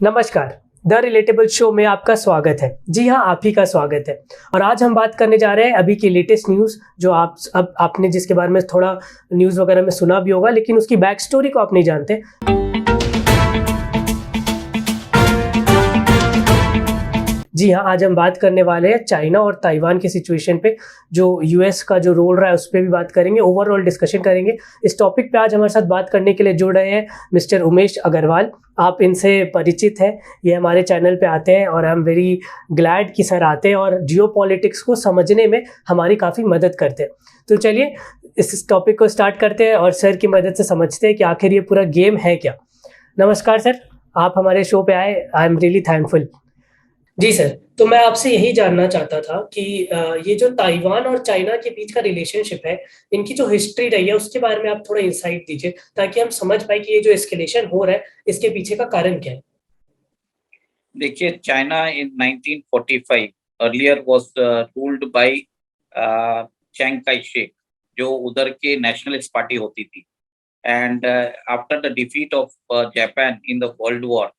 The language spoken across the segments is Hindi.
नमस्कार। द रिलेटेबल शो में आपका स्वागत है। जी हाँ, आप ही का स्वागत है। और आज हम बात करने जा रहे हैं अभी की लेटेस्ट न्यूज़, जो आपने जिसके बारे में थोड़ा न्यूज़ वगैरह में सुना भी होगा, लेकिन उसकी बैक स्टोरी को आप नहीं जानते। जी हाँ, आज हम बात करने वाले हैं चाइना और ताइवान की सिचुएशन पे, जो यूएस का जो रोल रहा है उस पे भी बात करेंगे, ओवरऑल डिस्कशन करेंगे। इस टॉपिक पे आज हमारे साथ बात करने के लिए जुड़ रहे हैं मिस्टर उमेश अग्रवाल। आप इनसे परिचित हैं, ये हमारे चैनल पे आते हैं और आई एम वेरी ग्लैड कि सर आते हैं और जियोपॉलिटिक्स को समझने में हमारी काफ़ी मदद करते हैं। तो चलिए इस टॉपिक को स्टार्ट करते हैं और सर की मदद से समझते हैं कि आखिर ये पूरा गेम है क्या। नमस्कार सर, आप हमारे शो पे आए, आई एम रियली थैंकफुल। जी सर, तो मैं आपसे यही जानना चाहता था कि ये जो ताइवान और चाइना के बीच का रिलेशनशिप है, इनकी जो हिस्ट्री रही है उसके बारे में आप थोड़ा इंसाइट दीजिए, ताकि हम समझ पाए कि ये जो एस्केलेशन हो रहा है, इसके पीछे का कारण क्या है? देखिए, China in 1945 earlier was ruled by chiang kai-shek, जो उधर के नेशनलिस्ट पार्टी होती थी। And after the defeat of Japan in the world war,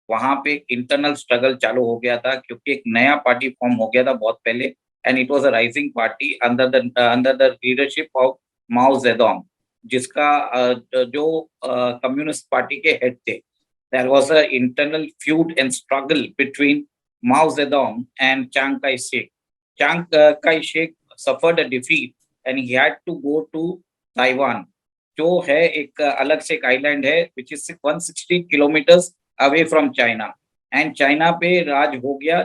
वहाँ पे एक इंटरनल स्ट्रगल चालू हो गया था, क्योंकि एक नया पार्टी फॉर्म हो गया था बहुत पहले। And it was a rising party under the leadership of Mao Zedong, जिसका जो कम्युनिस्ट पार्टी के हेड थे। There was an internal feud and struggle between Mao Zedong and Chiang Kai-shek. Chiang Kai-shek suffered a defeat and he had to go to Taiwan, जो है एक अलग से एक आइलैंड है which is 160 kilometers away from China. And China पे राज हो गया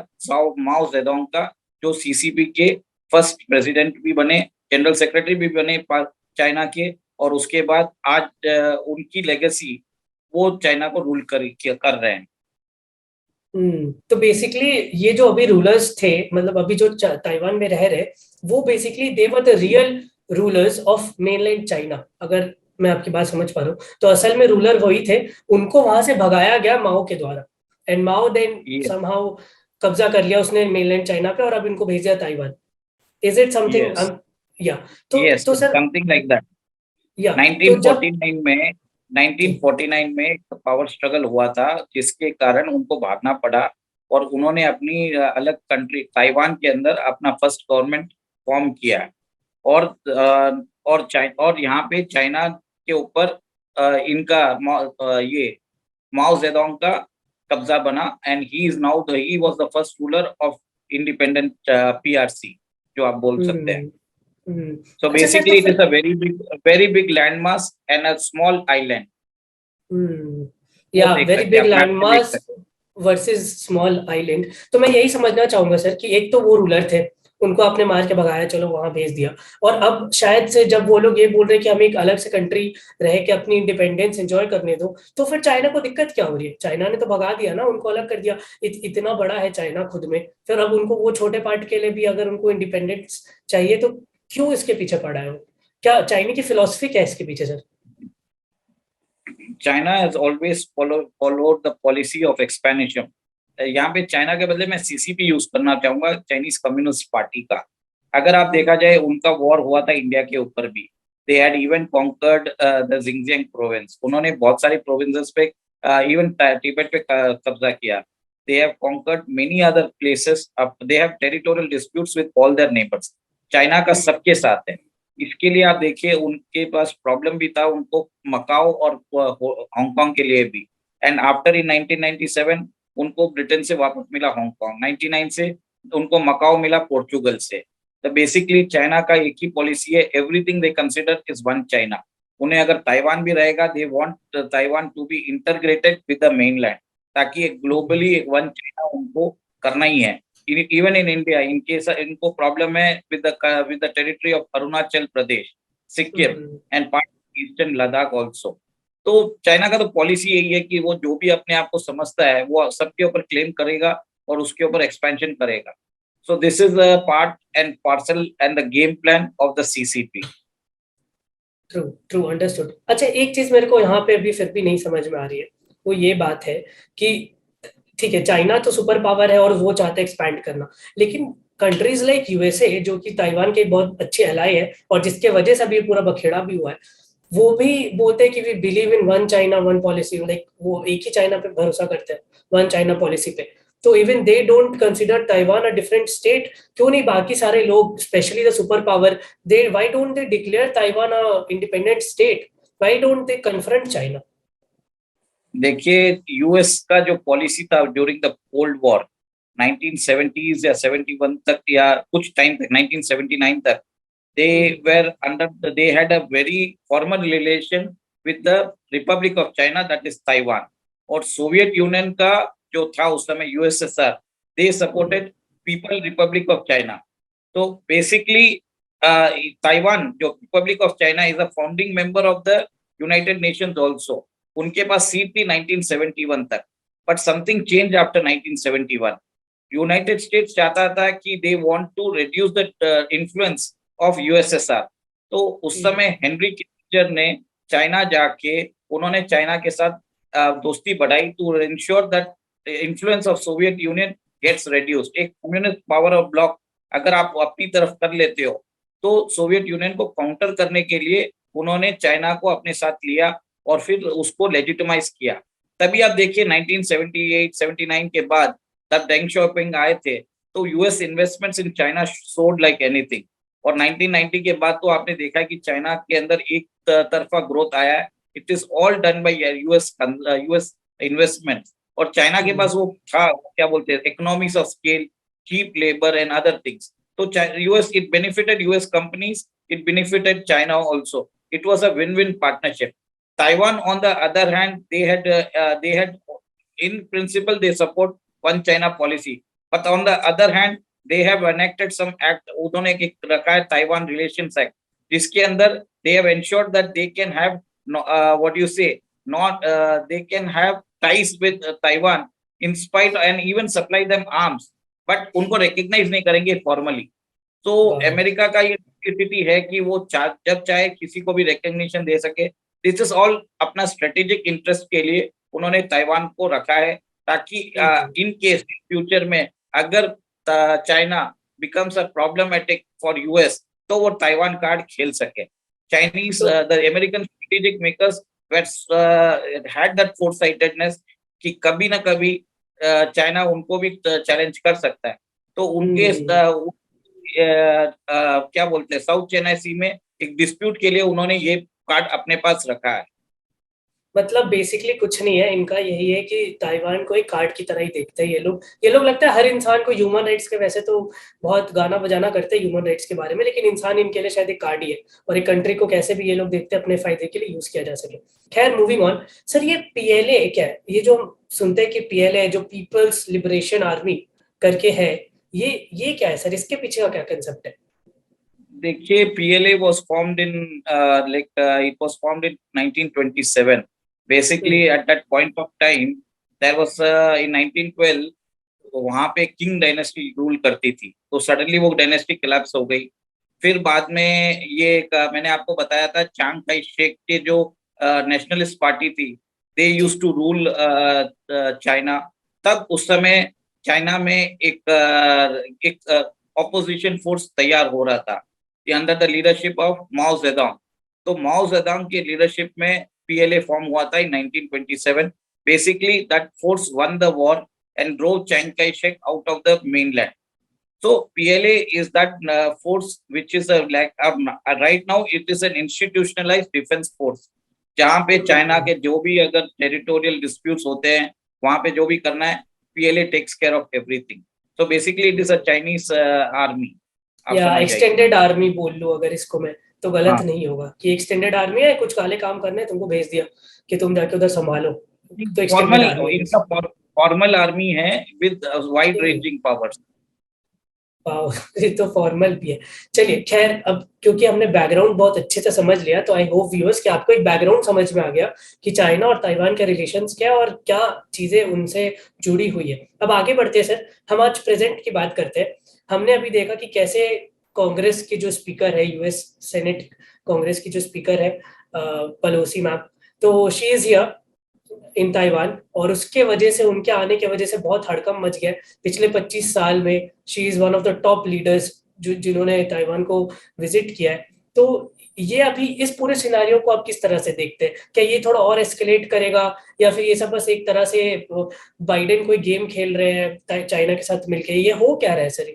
माओ जेडोंग का, जो सीसीपी के फर्स्ट प्रेसिडेंट भी बने, जनरल सेक्रेटरी भी बने चाइना के। और उसके बाद आज उनकी लेगेसी वो चाइना को रूल कर रहे हैं। तो बेसिकली ये जो अभी रूलर्स थे, मतलब अभी जो ताइवान में रह रहे, वो basically they were the real rulers of mainland China. अगर मैं आपकी बात समझ पा रहा हूँ, तो असल में रूलर वही थे, उनको वहां से भगाया गया माओ के द्वारा, एंड माओ देन समहाउ कब्जा कर लिया उसने मेनलैंड चाइना पे और अब इनको भेज दिया ताइवान। Is it something? या तो सर समथिंग लाइक दैट। या 1949 में 1949 में एक पावर स्ट्रगल हुआ था, जिसके कारण उनको भागना पड़ा और उन्होंने अपनी अलग कंट्री ताइवान के अंदर अपना फर्स्ट गवर्नमेंट फॉर्म किया। और और यहाँ पे चाइना के ऊपर इनका ये माओ जेडोंग का कब्जा बना। And he was the first ruler of independent PRC, जो आप बोल सकते हैं। So अच्छा sir, basically, it is a very big landmass and a small island. या वो देख वेरी सकते हैं, बिग आप मैप में देख लैंडमास सकते हैं। Versus small island. तो मैं यही समझना चाहूंगा सर कि एक तो वो रूलर थे, उनको आपने मार के भगाया, चलो वहां भेज दिया, और अब शायद से जब वो लोग ये बोल रहे हैं कि हमें एक अलग से कंट्री रह के अपनी इंडिपेंडेंस एंजॉय करने दो, तो फिर चाइना को दिक्कत क्या हो रही है? चाइना ने तो भगा दिया ना, उनको अलग कर दिया। इतना बड़ा है चाइना खुद में, फिर अब उनको वो छोटे पार्ट के लिए भी अगर उनको इंडिपेंडेंस चाहिए, तो क्यों इसके पीछे पड़ा है वो? क्या चाइना की फिलोसफी क्या है इसके पीछे sir? China has always followed the policy of expansion. यहाँ पे चाइना के बदले मैं सीसीपी यूज करना चाहूंगा, चाइनीज कम्युनिस्ट पार्टी का। अगर आप देखा जाए, उनका वॉर हुआ था इंडिया के ऊपर भी। They had even conquered the Xinjiang province. उन्होंने बहुत सारी प्रोविंसेस पे, इवन तिब्बत पे कब्जा किया। They have conquered many other places. They have territorial disputes with all their neighbours. China का सबके साथ है। इसके लिए आप देखिए, उनके पास प्रॉब्लम भी था, उनको मकाओ और हांगकांग के लिए भी। एंड आफ्टर इन 1997 उनको ब्रिटेन से वापस मिला हांगकांग। 99 से उनको मकाओ मिला पोर्चुगल से। तो बेसिकली चाइना का एक ही पॉलिसी है, everything they consider is one China. उन्हें अगर ताइवान भी रहेगा, they want Taiwan to be integrated with the mainland, ताकि एक ग्लोबली एक वन चाइना उनको करना ही है। Even in India, in case इनको प्रॉब्लम है with the territory of Arunachal Pradesh, Sikkim and part of eastern Ladakh also. तो चाइना का तो पॉलिसी यही है कि वो जो भी अपने आप को समझता है वो सबके ऊपर क्लेम करेगा और उसके ऊपर एक्सपेंशन करेगा। So this is the part and parcel and the game plan of the CCP. True true, understood. अच्छा, एक चीज मेरे को यहाँ पे अभी फिर भी नहीं समझ में आ रही है, वो ये बात है कि ठीक है, चाइना तो सुपर पावर है और वो चाहते हैं एक्सपैंड करना, लेकिन कंट्रीज लाइक यूएसए, जो कि ताइवान के बहुत अच्छे एलाई है और जिसके वजह से अभी पूरा बखेड़ा भी हुआ है, वो भी बोलते हैं कि we believe in one China one policy, like वो एक ही चाइना पे भरोसा करते हैं, वन चाइना पॉलिसी पे। तो even they don't consider Taiwan a different state. क्यों नहीं बाकी सारे लोग, specially the super power, they why don't they declare Taiwan a independent state? Why don't they confront China? देखिए, यूएस का जो पॉलिसी था during the cold war 1970s या 71 तक या कुछ टाइम तक 1979 तक, they were under they had a very formal relation with the Republic of China, that is Taiwan. और सोवियत यूनियन का जो था उस समय USSR, they supported People's Republic of China. तो बेसिकली ताइवान जो Republic of China is a founding member of the United Nations also. उनके पास सीट थी 1971 तक, but something change after 1971। United States चाहता था कि they want to reduce the influence of USSR. तो उस समय हेनरी किसिंजर ने चाइना जाके उन्होंने चाइना के साथ दोस्ती बढ़ाई to ensure that influence of Soviet Union gets reduced. एक कम्युनिस्ट पावर ऑफ ब्लॉक अगर आप अपनी तरफ कर लेते हो तो सोवियत यूनियन को काउंटर करने के लिए उन्होंने चाइना को अपने साथ लिया और फिर उसको लेजिटिमाइज किया। तभी आप देखिए 1978-79 के बाद तब डेंग शॉपिंग आए थे, तो यूएस इन्वेस्टमेंट्स इन चाइना सोड लाइक एनीथिंग। और 1990 के बाद तो आपने देखा कि चाइना के अंदर एक तरफा ग्रोथ आया है। It is all done by US investment. और चाइना के पास वो था, क्या बोलते हैं, economics of scale, cheap labour and other things. तो US, it benefited US companies, it benefited China also. It was a win win partnership. Taiwan, on the other hand, they had in principle they support one China policy, but on the other hand they have enacted some act, उन्होंने एक रखा है Taiwan Relations Act, जिसके अंदर they have ensured that they can have what do you say, not they can have ties with Taiwan in spite and even supply them arms, but उनको recognize नहीं करेंगे formally। तो अमेरिका का ये स्थिति है कि वो जब चाहे किसी को भी रिकग्निशन दे सके। दिस इज ऑल अपना स्ट्रेटेजिक इंटरेस्ट के लिए उन्होंने ताइवान को रखा है, ताकि इन केस फ्यूचर में अगर China becomes a problematic for US तो वो ताइवान कार्ड खेल सके। Chinese the American strategic makers had that foresightedness कि कभी ना कभी चाइना उनको भी चैलेंज कर सकता है। तो उनके क्या बोलते हैं, साउथ चाइना सी में एक डिस्प्यूट के लिए उन्होंने ये कार्ड अपने पास रखा है। मतलब बेसिकली कुछ नहीं है इनका, यही है कि ताइवान को एक कार्ड की तरह ही देखते हैं ये लोग लगता है हर इंसान को ह्यूमन राइट्स के, वैसे तो बहुत गाना बजाना करते हैं ह्यूमन राइट्स के बारे में, लेकिन इंसान इनके लिए शायद एक कार्ड ही है, और एक कंट्री को कैसे भी ये लोग देखते हैं अपने फायदे के लिए यूज किया जा सके। खैर मूविंग ऑन सर, ये पीएलए क्या है? ये जो हम सुनते हैं कि पीएलए जो पीपल्स लिबरेशन आर्मी करके है, ये क्या है सर? इसके पीछे का क्या कंसेप्ट है? देखिए, PLA was formed in it was formed in 1927. Basically, at that point of time, there was in 1912 वहां पे किंग डायनेस्टी रूल करती थी, तो सडनली वो डायनेस्टी कोलैप्स हो गई। फिर बाद में ये मैंने आपको बताया था चांग काई शेक के जो नेशनलिस्ट पार्टी थी, they used to rule China. तब उस समय चाइना में एक ऑपोजिशन फोर्स तैयार हो रहा था under the leadership of Mao Zedong. तो माओ जेडोंग के लीडरशिप में पीएलए फॉर्म हुआ था इन 1927। Basically that force one the war and drove Chiang Kai-shek out of the mainland. So PLA is that force which is right now it is an institutionalized defense force, जहाँ पे चाइना के जो भी अगर टेरिटोरियल डिस्प्यूट्स होते हैं वहां पे जो भी करना है, PLA takes care of everything. So basically it is a Chinese army। या एक्सटेंडेड आर्मी बोल लो अगर इसको मैं, तो गलत हाँ। नहीं होगा कि एक्सटेंडेड आर्मी है, कुछ काले काम करने तुमको भेज दिया कि तुम जाके उधर संभालो, तो एक्सटेंडेड आर्मी है। इनका फॉर्मल आर्मी है विद वाइड रेंजिंग पावर्स। ये तो फॉर्मल भी है। चलिए खैर, अब क्योंकि हमने बैकग्राउंड बहुत अच्छे से समझ लिया, तो आई होप व्यूअर्स कि आपको एक बैकग्राउंड समझ में आ गया कि चाइना और ताइवान के रिलेशंस क्या और क्या चीजें उनसे जुड़ी हुई है। अब आगे बढ़ते हैं सर, हम आज प्रेजेंट की बात करते हैं। हमने अभी देखा कि कैसे कांग्रेस के जो स्पीकर है, यूएस सेनेट कांग्रेस की जो स्पीकर है पेलोसी मैम, तो she is here in Taiwan, और उसके वजह से, उनके आने की वजह से बहुत हड़कंप मच गया पिछले 25 साल में। She is one of the top leaders जिन्होंने ताइवान को विजिट किया है। तो ये अभी इस पूरे सिनारियो को आप किस तरह से देखते हैं? क्या ये थोड़ा और एस्केलेट करेगा, या फिर ये सब बस एक तरह से बाइडेन कोई गेम खेल रहे हैं चाइना के साथ मिलके? ये हो क्या रहा है सर?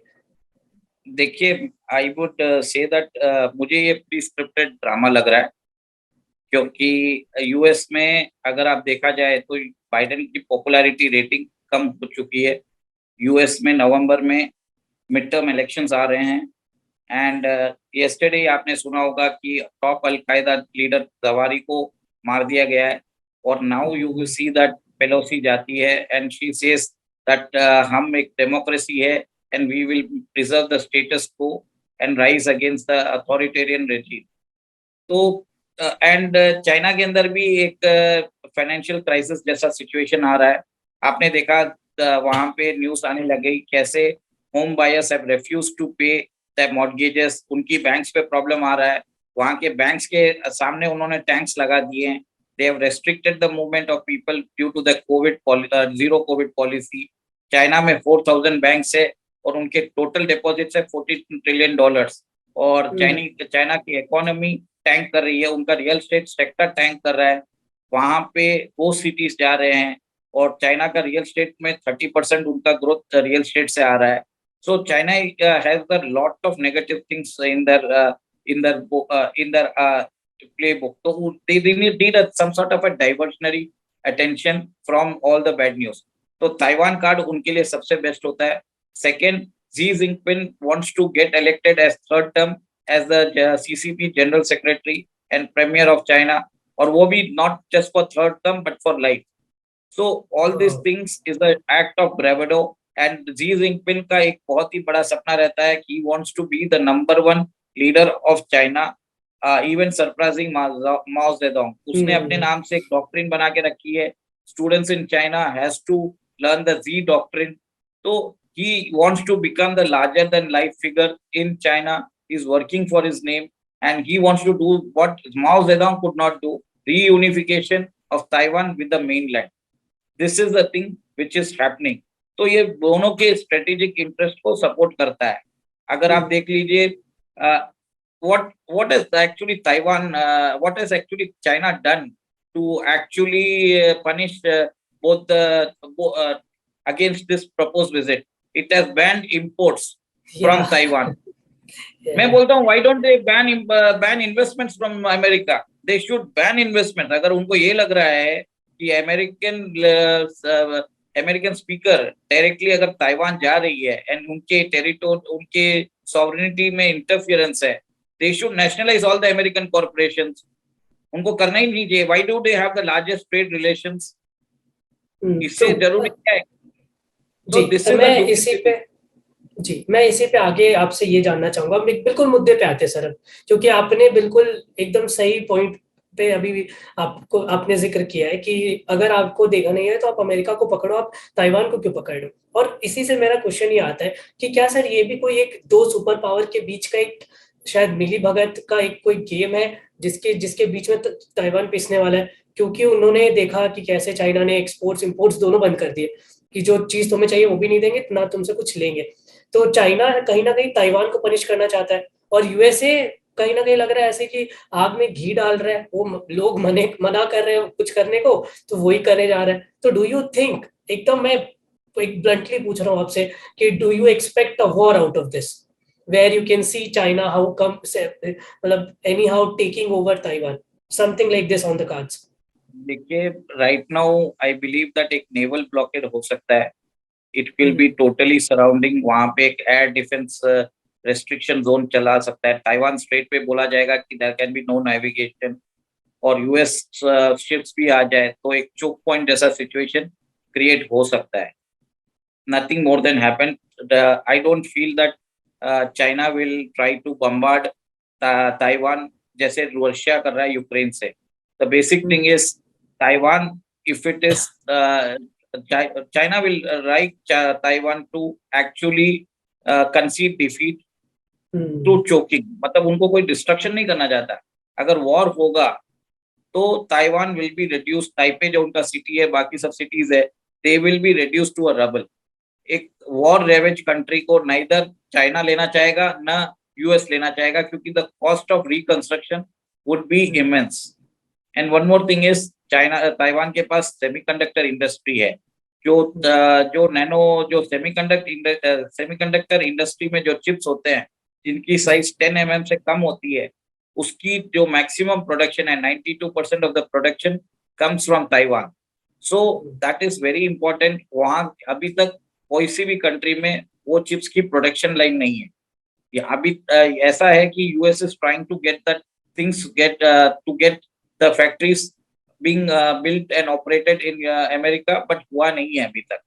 देखिए, आई वुड से दैट मुझे ये प्री स्क्रिप्टेड ड्रामा लग रहा है, क्योंकि यूएस में अगर आप देखा जाए तो बाइडेन की पॉपुलैरिटी रेटिंग कम हो चुकी है। यूएस में नवंबर में मिड टर्म इलेक्शंस आ रहे हैं, एंड यस्टरडे आपने सुना होगा कि टॉप अल कायदा लीडर जवारी को मार दिया गया है। और now you will see that Pelosi जाती है एंड शी सेज दैट हम एक डेमोक्रेसी है and we will preserve the status quo and rise against the authoritarian regime. तो एंड चाइना के अंदर भी एक फाइनेंशियल क्राइसिस जैसा सिचुएशन आ रहा है। आपने देखा वहां पे न्यूज आने लगी कैसे home buyers have refuse to pay the mortgages, उनकी बैंक्स पे प्रॉब्लम आ रहा है। वहां के बैंक्स के सामने उन्होंने टैंक्स लगा दिए हैं। They have restricted the movement of people due to the COVID zero COVID policy. China में 4000 बैंक्स है और उनके टोटल डिपॉजिट्स है $14 ट्रिलियन। और चाइना की इकोनॉमी टैंक कर रही है, उनका रियल स्टेट सेक्टर टैंक कर रहा है। वहां पे वो सिटीज जा रहे हैं और चाइना का रियल स्टेट में 30% उनका ग्रोथ रियल स्टेट से आ रहा है। So China has the lot of negative things in their playbook. So they need some sort of a diversionary attention from all the bad news. तो ताइवान कार्ड उनके लिए सबसे बेस्ट होता है। Second, Xi Jinping wants to get elected as third term as the CCP General Secretary and Premier of China, और वो भी not just for third term but for life. So all these things is the act of bravado, and Xi Jinping का एक बहुत ही बड़ा सपना रहता है कि he wants to be the number one leader of China, even surprising Mao Zedong. उसने अपने नाम से एक डॉक्ट्रिन बना के रखी है, students in China has to learn the Xi doctrine. तो he wants to become the larger than life figure in China. He's working for his name and he wants to do what Mao Zedong could not do, reunification of Taiwan with the mainland. This is the thing which is happening. तो ये दोनों के स्ट्रेटेजिक इंटरेस्ट को सपोर्ट करता है। अगर आप देख लीजिए what is actually Taiwan, what has actually China done to actually punish both the against this proposed visit? It has banned imports from Taiwan. मैं बोलता हूँ why don't they ban investments from America? They should ban investment. अगर उनको ये लग रहा है कि अमेरिकन स्पीकर डायरेक्टली अगर ताइवान जा रही है एंड उनके टेरिटोरी उनके सॉवरेनिटी में इंटरफियरेंस है, they should nationalize all the American corporations. उनको करना ही नहीं चाहिए। Why do they have the largest trade relations? इससे जरूरी क्या है? मैं इसी पे आगे आपसे ये जानना चाहूंगा। बिल्कुल मुद्दे पे आते सर, क्योंकि आपने बिल्कुल एकदम सही पॉइंट पे अभी भी आपने जिक्र किया है कि अगर आपको देखा नहीं है तो आप अमेरिका को पकड़ो, आप ताइवान को क्यों पकड़ लो। और इसी से मेरा क्वेश्चन ये आता है कि क्या सर ये भी कोई एक दो सुपर पावर के बीच का एक शायद मिली भगत का एक कोई गेम है जिसके बीच में ताइवान पिसने वाला है? क्योंकि उन्होंने देखा कि कैसे चाइना ने एक्सपोर्ट्स इंपोर्ट्स दोनों बंद कर दिए, कि जो चीज तुम्हें चाहिए वो भी नहीं देंगे ना तुमसे कुछ लेंगे। तो चाइना कहीं ना कहीं ताइवान को पनिश करना चाहता है, और यूएसए कहीं ना कहीं लग रहा है ऐसे कि आग में घी डाल रहा है। वो लोग मना कर रहे हैं कुछ करने को तो वही करे जा रहा है। तो डू यू थिंक, एकदम मैं एक ब्लंटली पूछ रहा हूँ आपसे, कि do you expect a war out of this where you can see China how come anyhow taking over Taiwan, something like this on the cards? देखिए, right now I believe that एक नेवल ब्लॉकेड हो सकता है। It will be totally surrounding, वहां पे एक एयर डिफेंस रेस्ट्रिक्शन जोन चला सकता है। ताइवान स्ट्रेट पे बोला जाएगा कि there can be no navigation, और यूएस शिप्स भी आ जाए तो एक चोक पॉइंट जैसा सिचुएशन क्रिएट हो सकता है। Nothing more than happen. I don't feel that China will try to bombard Taiwan जैसे रशिया कर रहा है यूक्रेन से। The basic thing is Taiwan, if it is China will like Taiwan to actually concede defeat through choking. मतलब उनको कोई डिस्ट्रक्शन नहीं करना चाहता। अगर वॉर होगा तो Taiwan will be reduce, Taipei जो उनका सिटी है, बाकी सब सिटीज है, they will be reduce to a rubble. एक वॉर रेवेज कंट्री को नाइदर चाइना लेना चाहेगा ना यूएस लेना चाहेगा, क्योंकि the cost of reconstruction would be immense. And one more thing is, China Taiwan के पास सेमीकंडक्टर इंडस्ट्री है, जो नैनो जो सेमीकंडक्टर इंडस्ट्री में जो चिप्स होते हैं जिनकी साइज 10 mm से कम होती है, उसकी जो मैक्सिमम प्रोडक्शन है 92% of the production comes from Taiwan. So that is very important. वहां अभी तक कोई सी भी कंट्री में वो चिप्स की प्रोडक्शन लाइन नहीं है। ये अभी ऐसा है कि US is trying to get that things get the factories being built and operated in America, but हुआ नहीं है अभी तक।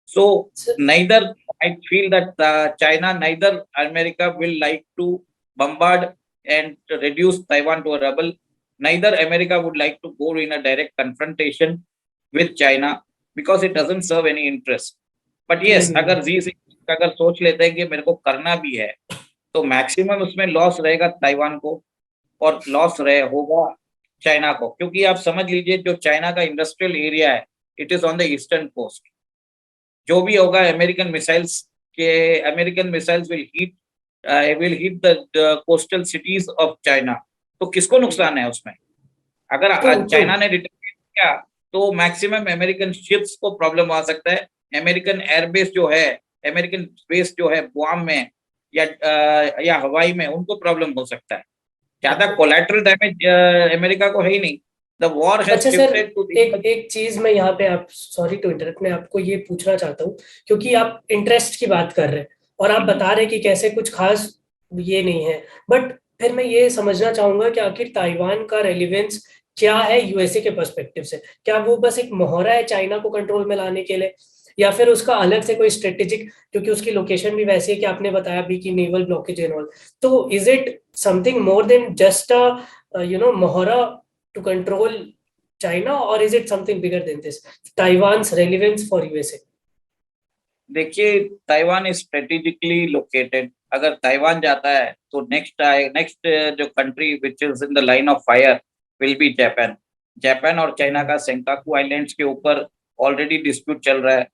So neither I feel that China, neither America will like to bombard and reduce Taiwan to a rubble. Neither America would like to go in a direct confrontation with China because it doesn't serve any interest. But yes, अगर अगर सोच लेते हैं कि मेरे को करना भी है, तो मैक्सिमम उसमें लॉस रहेगा ताइवान को और लॉस होगा चाइना को, क्योंकि आप समझ लीजिए जो चाइना का इंडस्ट्रियल एरिया है, it is on the eastern coast. जो भी होगा American missiles will hit the coastal cities of China. तो किसको नुकसान है उसमें? अगर चाइना ने रिटर्न किया तो मैक्सिमम अमेरिकन शिप्स को प्रॉब्लम आ सकता है। अमेरिकन एयरबेस जो है, अमेरिकन बेस जो है गुआम में या हवाई में, उनको प्रॉब्लम हो सकता है। ज्यादा कोलैटरल डैमेज अमेरिका को है ही नहीं। The war has shifted to एक चीज मैं यहाँ पे, आप सॉरी टू इंटरप्ट, मैं आपको ये पूछना चाहता हूँ, क्योंकि आप इंटरेस्ट की बात कर रहे हैं और आप बता रहे हैं कि कैसे कुछ खास ये नहीं है, बट फिर मैं ये समझना चाहूंगा कि आखिर ताइवान का रेलिवेंस क्या है यूएसए के पर्सपेक्टिव से? क्या वो बस एक मोहरा है चाइना को कंट्रोल में लाने के लिए, या फिर उसका अलग से कोई स्ट्रेटेजिक, क्योंकि उसकी लोकेशन भी वैसी है कि आपने बताया भी कि नेवल ब्लॉकेज एंड ऑल, तो is it something more than just a मोहरा टू कंट्रोल चाइना, और is it something bigger than this, Taiwan's relevance for USA? देखिए, ताइवान इज स्ट्रेटेजिकली लोकेटेड। अगर ताइवान जाता है तो नेक्स्ट जो country which is in the line of fire will be Japan. Japan और चाइना का सेंकाकू आइलैंड्स के ऊपर ऑलरेडी डिस्प्यूट चल रहा है।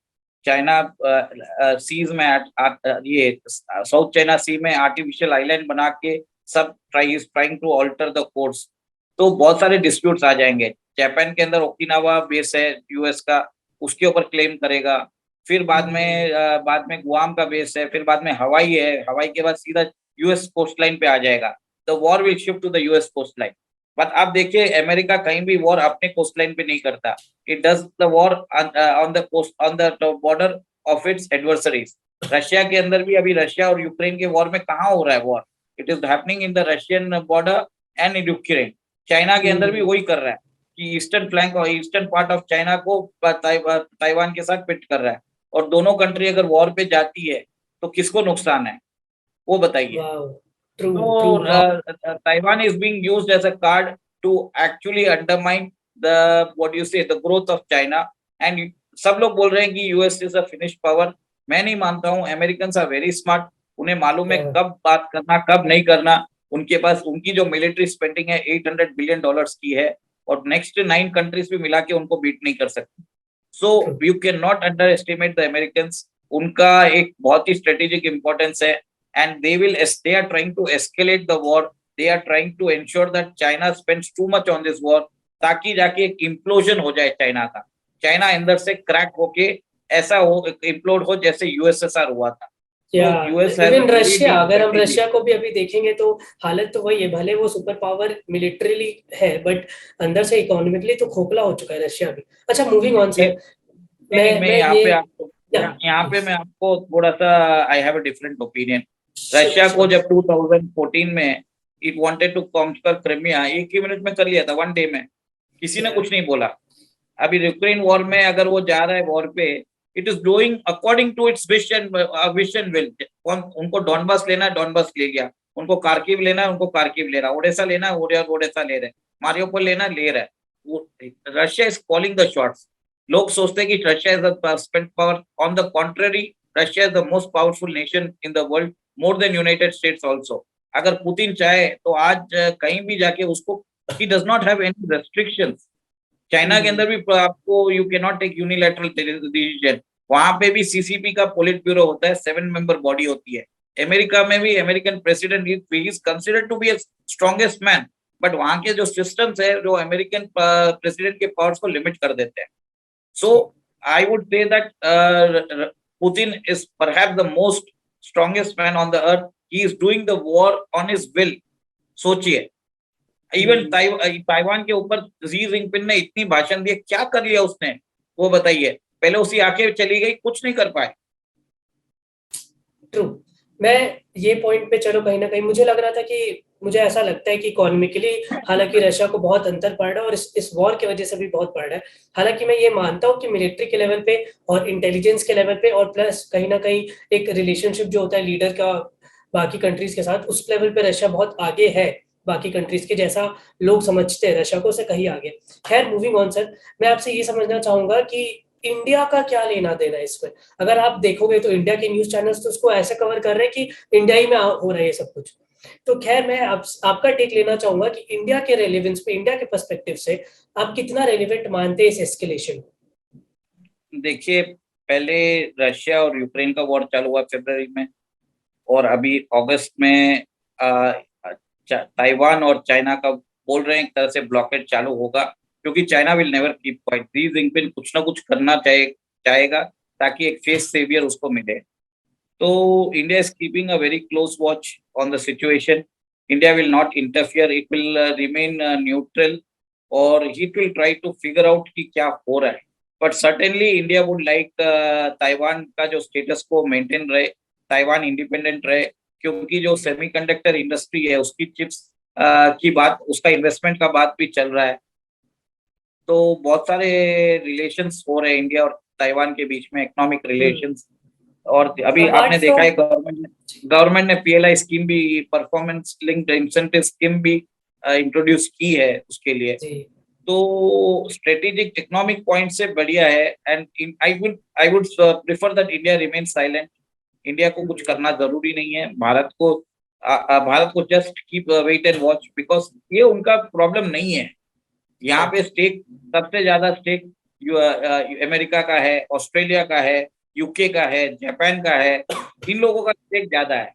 चाइना सीज में ये साउथ चाइना सी में आर्टिफिशियल आइलैंड बना के सब trying to alter the course. तो बहुत सारे डिस्प्यूट्स आ जाएंगे। जापान के अंदर ओकिनावा बेस है यूएस का, उसके ऊपर क्लेम करेगा। फिर बाद में गुआम का बेस है, फिर बाद में हवाई है, हवाई के बाद सीधा यूएस कोस्ट लाइन पे आ जाएगा। The war will shift to the US coast line. But आप देखिए, अमेरिका कहीं भी वॉर अपने कोस्ट लाइन पे नहीं करता। It does the war on the coast, on the border of its adversaries. Russia के अंदर भी अभी रशिया और यूक्रेन के वॉर में कहाँ हो रहा है war? It is happening in the Russian border and in Ukraine. China के अंदर भी वही कर रहा है कि ईस्टर्न फ्लैंक और ईस्टर्न पार्ट ऑफ चाइना को ताइवान के साथ पिट कर रहा है। और दोनों कंट्री अगर वॉर पे जाती है तो किसको नुकसान है, वो बताइए। तो Taiwan is being used as a card to actually undermine the growth of China. And सब लोग बोल रहे हैं कि US is a finish power. मैं नहीं मानता हूँ। Americans are very smart. उन्हें मालूम है कब बात करना, कब नहीं करना। उनके पास उनकी जो मिलिट्री स्पेंडिंग है $800 बिलियन की है, और नेक्स्ट 9 कंट्रीज भी मिला के उनको बीट नहीं कर सकते। So you can not under estimate the Americans. उनका एक बहुत ही स्ट्रेटेजिक इंपॉर्टेंस है, and they are trying to escalate the war. They are trying to ensure that China spends too much on this war, ताकि जाके एक इम्प्लोजन हो जाए चाइना का। चाइना अंदर से क्रैक होके ऐसा हो, इम्प्लोड हो जैसे यूएसएसआर हुआ था। इवन रशिया, अगर हम रशिया को भी अभी देखेंगे तो हालत तो वही है। भले वो सुपर पावर मिलिट्रीली है, बट अंदर से इकोनॉमिकली तो खोखला हो चुका है रशिया भी। अच्छा, मूविंग ऑन सर। मैं यहाँ पे मैं आपको थोड़ा सा, I have a different opinion. Russia को जब 2014 में it wanted to conquer Crimea, 1 ही मिनट में कर लिया था, 1 डे में। किसी ने कुछ नहीं बोला। अभी यूक्रेन वॉर में अगर वो जा रहा है वॉर पे, it is doing according to its vision will. उनको डॉनबास लेना है, डॉनबास ले गया। उनको कार्किव लेना है, उनको कार्किव ले रहा। ओडेसा लेना है, ओडेसा ले रहे। मारियोपोल लेना, ले रहा है। Russia is calling the shots. लोग सोचते हैं कि Russia is the spent power. On the contrary, Russia is the most powerful nation in the world, more than United States also. अगर पुतिन चाहे तो आज कहीं भी जाके उसको, he does not have any restrictions. China के अंदर भी आपको, you can not take unilateral decision. वहां पे भी सीसीपी का पोलिट ब्यूरो होता है, 7 मेंबर बॉडी होती है। अमेरिका में भी अमेरिकन प्रेसिडेंट ही is considered to be a strongest man, but वहां के जो सिस्टम्स है जो अमेरिकन प्रेसिडेंट के पावर्स को लिमिट कर देते हैं. So I would say that Putin is perhaps the most strongest man on the earth. He is doing the war on his will. सोचिए, इवन ताइवान के ऊपर जी जिनपिंग ने इतनी भाषण दिए, क्या कर लिया उसने वो बताइए. पहले उसकी आंखें चली गई, कुछ नहीं कर पाए. ट्रू. मैं ये पॉइंट पे चलो कहीं ना कहीं मुझे लग रहा था कि मुझे ऐसा लगता है कि इकोनॉमिकली हालांकि रशिया को बहुत अंतर पड़ रहा है और इस वॉर की वजह से भी बहुत पड़ रहा है. हालांकि मैं ये मानता हूँ कि मिलिट्री के लेवल पे और इंटेलिजेंस के लेवल पे और प्लस कहीं ना कहीं एक रिलेशनशिप जो होता है लीडर का बाकी कंट्रीज के साथ, उस लेवल पे रशिया बहुत आगे है बाकी कंट्रीज के, जैसा लोग समझते हैं रशिया को से कहीं आगे. खैर मूविंग ऑन सर, मैं आपसे ये समझना चाहूंगा कि इंडिया का क्या लेना देना है इसमें. अगर आप देखोगे तो इंडिया के न्यूज चैनल्स तो उसको ऐसे कवर कर रहे हैं कि इंडिया ही में हो रहा है ये सब कुछ. तो खैर मैं आपका टेक लेना चाहूंगा कि इंडिया के रेलेवेंस पे, इंडिया के पर्सपेक्टिव से आप कितना रेलिवेंट मानते हैं इस एस्केलेशन को. देखिए, पहले रशिया और यूक्रेन का वॉर चालू हुआ फरवरी में, और अभी अगस्त में ताइवान और चाइना का बोल रहे हैं एक तरह से ब्लॉकेट चालू होगा, क्योंकि China will never keep quiet. Xi Jinping कुछ ना कुछ करना चाहेगा ताकि एक फेस सेवियर उसको मिले. तो India is keeping a very close watch on the situation. India will not interfere, it will remain neutral, और it will try to figure out कि क्या हो रहा है. But certainly India would like Taiwan का जो स्टेटस को मेंटेन रहे, ताइवान इंडिपेंडेंट रहे, क्योंकि जो सेमीकंडक्टर इंडस्ट्री है उसकी चिप्स की बात, उसका इन्वेस्टमेंट का बात भी चल रहा है. तो बहुत सारे रिलेशंस हो रहे हैं इंडिया और ताइवान के बीच में, इकोनॉमिक रिलेशंस. और अभी आपने देखा है गवर्नमेंट ने पीएलआई स्कीम भी, परफॉर्मेंस लिंक्ड इंसेंटिव स्कीम भी इंट्रोड्यूस की है उसके लिए. तो स्ट्रेटेजिक इकोनॉमिक पॉइंट से बढ़िया है. And I would prefer that India remain silent. India को कुछ करना जरूरी नहीं है. भारत को just keep wait and watch, because ये उनका प्रॉब्लम नहीं है. यहाँ पे स्टेक, सबसे ज्यादा स्टेक अमेरिका का है, ऑस्ट्रेलिया का है, यूके का है, जापान का है. इन लोगों का स्टेक ज्यादा है.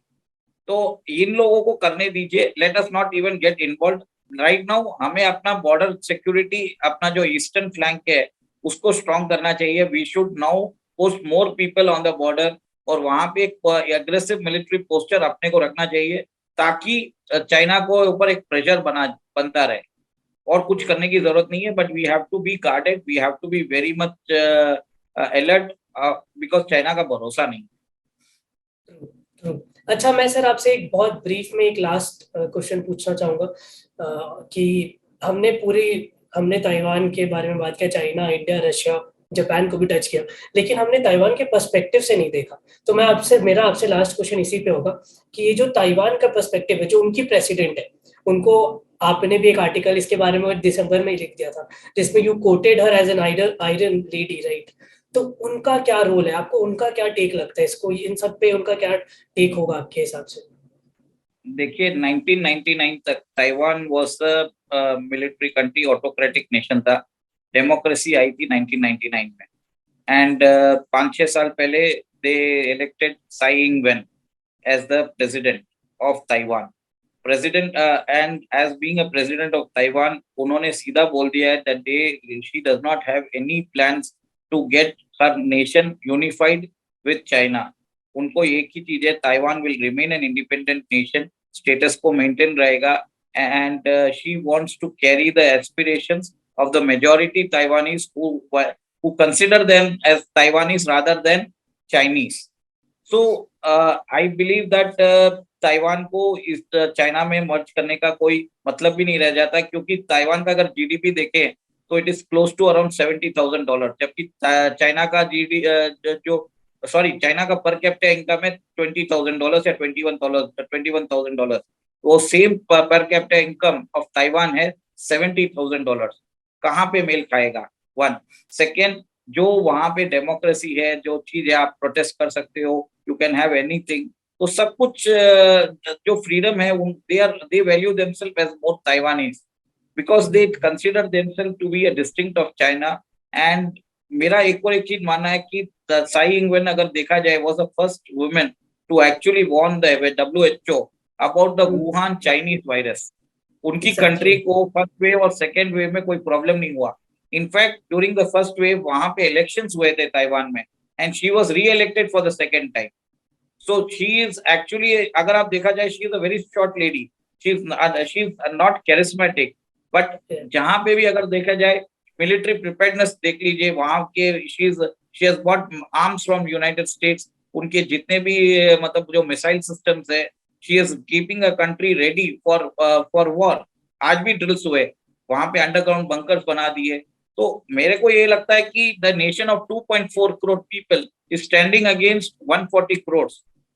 तो इन लोगों को करने दीजिए. Let us not even get involve right now. हमें अपना बॉर्डर सिक्योरिटी, अपना जो ईस्टर्न फ्लैंक है उसको स्ट्रॉन्ग करना चाहिए. We should now post more people on the border, और वहां पे एक एग्रेसिव मिलिट्री पोस्चर अपने को रखना चाहिए, ताकि चाइना को ऊपर एक प्रेशर बनता रहे. और कुछ करने की जरूरत नहीं है. But we have to be guarded, we have to be very much alert, because China का भरोसा नहीं. अच्छा, मैं सर आपसे एक बहुत ब्रीफ में एक लास्ट क्वेश्चन पूछना चाहूंगा कि हमने ताइवान के बारे में बात किया, चाइना, इंडिया, रशिया, जापान को भी टच किया, लेकिन हमने ताइवान के पर्सपेक्टिव से नहीं देखा. तो मेरा आपसे लास्ट क्वेश्चन इसी पे होगा कि ये जो ताइवान का पर्सपेक्टिव है, जो उनकी प्रेसिडेंट है, उनको आपने भी एक आर्टिकल इसके बारे में दिसंबर में ही लिख दिया था, जिसमें you quoted her as an iron lady, right? तो उनका क्या रोल है, आपको उनका क्या टेक लगता है इसको, इन सब पे उनका क्या टेक होगा आपके हिसाब से? देखिए, 1999 तक Taiwan was a military country, autocratic nation था. डेमोक्रेसी आई थी 1999 में. एंड 5-6 साल पहले they elected Tsai Ing wen as the president of Taiwan. President and as being a president of Taiwan, उन्होंने सीधा बोल दिया है that she does not have any plans to get her nation unified with China. उनको एक ही चीज है, Taiwan will remain an independent nation, status को मेंटेन रहेगा. And she wants to carry the aspirations of the majority Taiwanese who consider them as Taiwanese rather than Chinese. So I believe that Taiwan को इस चाइना में मर्ज करने का कोई मतलब भी नहीं रह जाता, क्योंकि ताइवान का अगर जीडीपी देखें तो it is close to around $70,000, जबकि चाइना का चाइना का पर कैपिटा इनकम है $20,000 या $21,000. वो same per capita income of Taiwan है $70,000. कहाँ पे मेल खाएगा? वन. सेकेंड, जो वहां पे डेमोक्रेसी है, जो चीज है आप प्रोटेस्ट कर सकते हो, यू कैन हैव एनीथिंग, तो सब कुछ जो फ्रीडम है, they value themselves as more Taiwanese, because they consider themselves to be a distinct of China. And मेरा एक और एक चीज मानना है कि साई इंग-वेन, अगर देखा जाए, was the first women to actually warn the WHO about the Wuhan Chinese virus. उनकी कंट्री को फर्स्ट वेव और सेकेंड वेव में कोई प्रॉब्लम नहीं हुआ. In fact during the first wave वहां पे इलेक्शंस हुए थे ताइवान में, एंड शी वाज री elected for the second time. So she is actually, अगर आप देखा जाए, she is a very short lady. She is not charismatic, but जहां पे भी अगर देखा जाए मिलिट्री प्रिपेयर्डनेस देख लीजिए वहां के, she has bot arms from United states. उनके जितने भी मतलब जो मिसाइल सिस्टम्स है, she is keeping a country ready for war. आज भी ड्रिल्स हुए वहां पे, अंडरग्राउंड बंकर्स बना दिए. तो मेरे को ये लगता है कि the nation of 2.4 crore people is standing against 140 crore.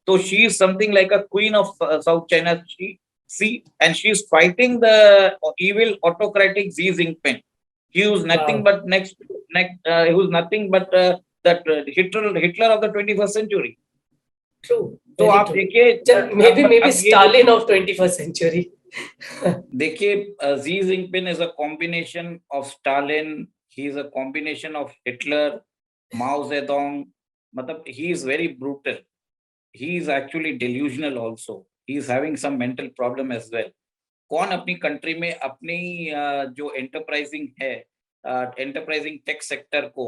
So she is something like a queen of South China Sea, and she is fighting the evil autocratic Xi Jinping. He was nothing but he was nothing but that Hitler of the 21st century. True. तो आप देखिए, maybe Stalin of 21st century. देखिए, Xi Jinping is a combination of Stalin. He is a combination of Hitler, Mao Zedong. मतलब he is very brutal. He is actually delusional also. He is having some mental problem as well. कौन अपनी कंट्री में अपनी जो एंटरप्राइजिंग है, एंटरप्राइजिंग टेक सेक्टर को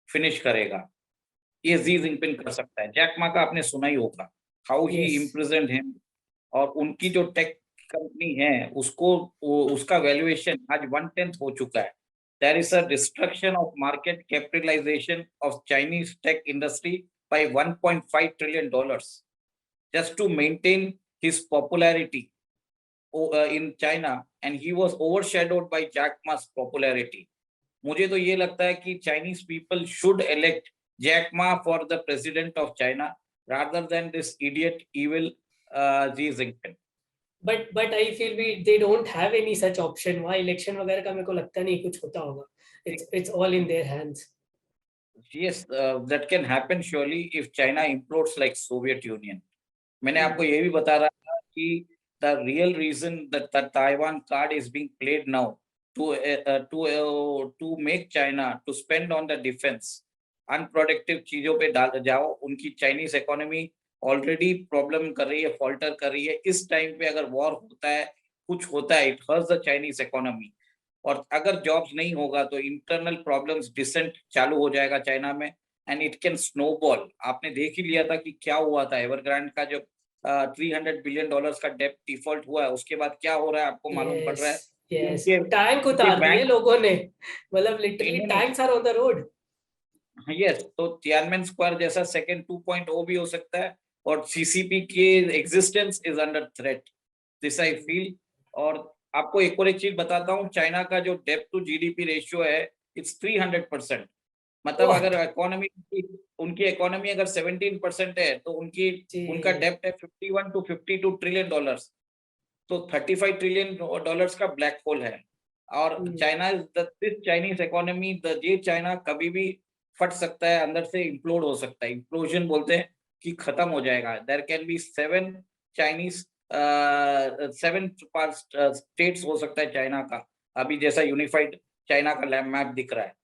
फिनिश करेगा? ये जी जिनपिंग कर सकता है. जैक मा का आपने सुना ही होगा, हाउ ही इम्प्रिजन्ड हिम. और उनकी जो टेक कंपनी है उसका वैल्यूएशन आज 1/10 हो चुका है. There is a destruction of market capitalization of Chinese tech industry by $1.5 trillion just to maintain his popularity in China, and he was overshadowed by Jack Ma's popularity. मुझे तो ये लगता है कि Chinese people should elect Jack Ma for the president of China rather than this idiot evil Xi Jinping. But I feel they don't have any such option. वहाँ election वगैरह का मेरे को लगता नहीं कुछ होता होगा. It's all in their hands. Yes, that can happen surely if China implodes like Soviet Union. मैंने आपको ये भी बता रहा था कि the real reason that the Taiwan card is being played now to make China to spend on the defense, unproductive चीजों पे डाल जाओ. उनकी चाइनीज इकोनॉमी ऑलरेडी प्रॉब्लम कर रही है, फॉल्टर कर रही है. इस टाइम पे अगर वॉर होता है, कुछ होता है, it hurts the Chinese economy. और अगर जॉब्स नहीं होगा तो इंटरनल प्रॉब्लम्स, डिसेंट चालू हो जाएगा चाइना में, एंड इट कैन स्नोबॉल. आपने देख ही लिया था कि क्या हुआ था. एवरग्रांड का जो $300 बिलियन का डेप्ट डिफॉल्ट हुआ है, उसके बाद क्या हो रहा है आपको मालूम पड़ रहा है. Yes. टैंक उतार दिए लोगों ने, मतलब literally tanks are on the road. Yes, तो तियानमेन स्क्वायर जैसा सेकंड 2.0 भी हो सकता है, और सीसीपी के existence is under threat, this I feel. और आपको एक और एक चीज बताता हूँ, चाइना का जो डेप्ट टू जीडीपी रेशियो है, इट्स 300%. मतलब अगर इकोनॉमी, उनकी इकोनॉमी अगर 17% है, तो उनका डेप्ट है $51 to $52 ट्रिलियन. तो $35 ट्रिलियन का ब्लैक होल है. और चाइना, दिस चाइनीज इकोनॉमी, ये चाइना कभी भी फट सकता है, अंदर से इम्प्लोड हो सकता है. इम्प्लोजन बोलते हैं कि खत्म हो जाएगा. देयर कैन बी 7 स्टेट्स हो सकता है चाइना का, अभी जैसा यूनिफाइड चाइना का मैप दिख रहा है.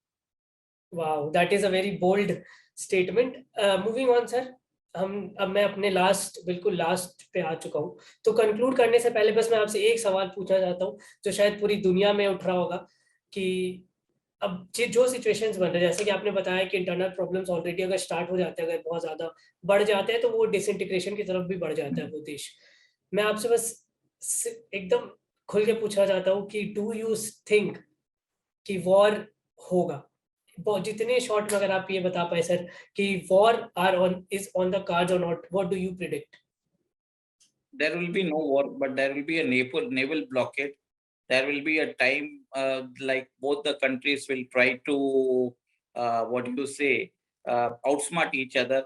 Wow, that is a very bold statement. Moving on sir, अब मैं अपने बिल्कुल लास्ट पे आ चुका हूँ. तो कंक्लूड करने से पहले बस मैं आपसे एक सवाल पूछना चाहता हूँ जो शायद पूरी दुनिया में उठ रहा होगा, कि अब जो सिचुएशंस बन रहे हैं, जैसे कि आपने बताया कि इंटरनल प्रॉब्लम्स ऑलरेडी अगर स्टार्ट हो जाते हैं, अगर बहुत ज्यादा बढ़ जाते हैं, तो वो डिसइंटीग्रेशन की तरफ भी बढ़ जाता है वो देश. मैं आपसे बस एकदम खुल के पूछना चाहता हूँ कि डू यू थिंक कि वॉर होगा? जितने शॉर्ट में अगर आप ये बता पाए सर कि war is on the cards और not, what do you predict? There will be no war, but there will be a naval blockade. There will be a time like both the countries will try to what do you say, outsmart each other.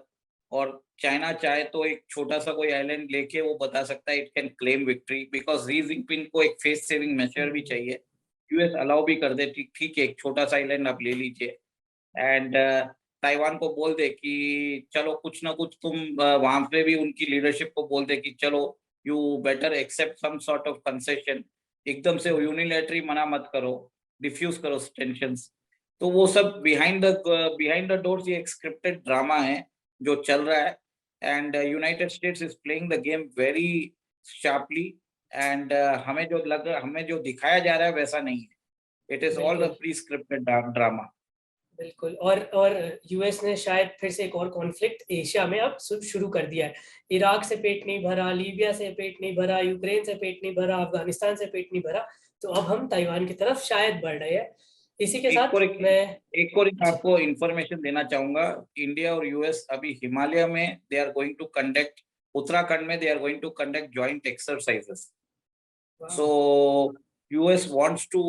और चाइना चाहे तो एक छोटा सा कोई आइलैंड लेके वो बता सकता है it can claim victory, because Xi Jinping को एक फेस सेविंग मेजर भी चाहिए. यूएस अलाउ भी कर दे, ठीक है, एक छोटा सा आइलैंड आप ले लीजिए, एंड ताइवान को बोल दे कि चलो कुछ ना कुछ तुम वहां पे भी उनकी लीडरशिप को बोल दे कि चलो you better accept some sort of concession. एकदम से यूनिलैटरी मना मत करो, डिफ्यूज करो टेंशंस. तो वो सब बिहाइंड द डोर्स ये एक स्क्रिप्टेड ड्रामा है जो चल रहा है, and United States is playing the game very sharply, and हमें जो दिखाया जा रहा है वैसा नहीं है. It is all a बिल्कुल pre-scripted drama. बिल्कुल. और यूएस ने शायद फिर से एक और कॉन्फ्लिक्ट एशिया में अब शुरू कर दिया है. इराक से पेट नहीं भरा, लीबिया से पेट नहीं भरा, यूक्रेन से पेट नहीं भरा, अफगानिस्तान से पेट नहीं भरा, तो अब हम ताइवान की तरफ शायद बढ़ रहे हैं. इसी के साथ मैं एक और आपको इंफॉर्मेशन देना चाहूंगा. इंडिया और यूएस अभी हिमालय में they are going to conduct, Uttarakhand में they are going to conduct joint exercises. So US wants to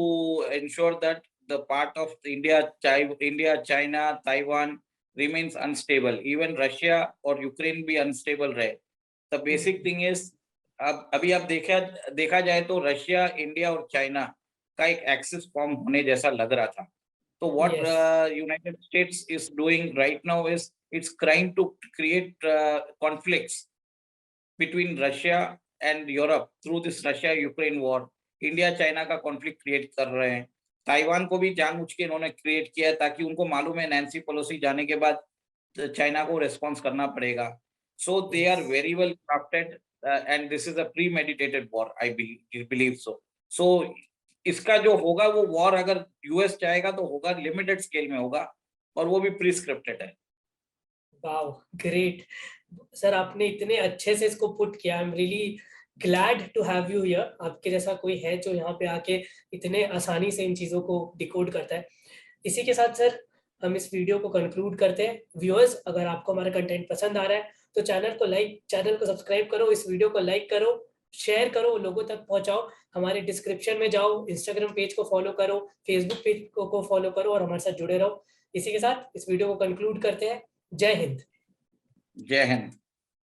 ensure that the part of India, China, Taiwan remains unstable. Even Russia और यूक्रेन भी अनस्टेबल रहे. The basic thing is, अब अभी आप देखा जाए तो रशिया, इंडिया और चाइना का एक एक्सिस फॉर्म होने जैसा लग रहा था. तो what United States is doing right now is it's trying to create conflicts between Russia and Europe through this Russia-Ukraine war. India China का कॉन्फ्लिक्ट क्रिएट कर रहे हैं. ताइवान को भी जानबूझ के इन्होंने क्रिएट किया है ताकि उनको मालूम है नैन्सी पेलोसी जाने के बाद चाइना को रिस्पॉन्स करना पड़ेगा. So they are very well crafted and this is a premeditated war. I believe so. So इसका जो होगा वो वॉर अगर यूएस चाहेगा तो होगा, लिमिटेड स्केल में होगा और वो भी प्री स्क्रिप्टेड है. वाओ, ग्रेट सर, आपने इतने अच्छे से इसको पुट किया. I am really glad to have you here. आपके जैसा कोई है जो यहाँ पे आके इतने आसानी से इन चीज़ों को डिकोड करता है. इसी के साथ सर हम इस वीडियो को कंक्लूड करते हैं. व्यूअर्स, अगर आपको हमारा कंटेंट पसंद आ रहा है तो चैनल को सब्सक्राइब करो, इस वीडियो को लाइक करो, शेयर करो, लोगों तक पहुंचाओ. हमारे डिस्क्रिप्शन में जाओ, इंस्टाग्राम पेज को फॉलो करो, फेसबुक पेज को फॉलो करो और हमारे साथ जुड़े रहो. इसी के साथ इस वीडियो को कंक्लूड करते हैं. जय हिंद. जय हिंद.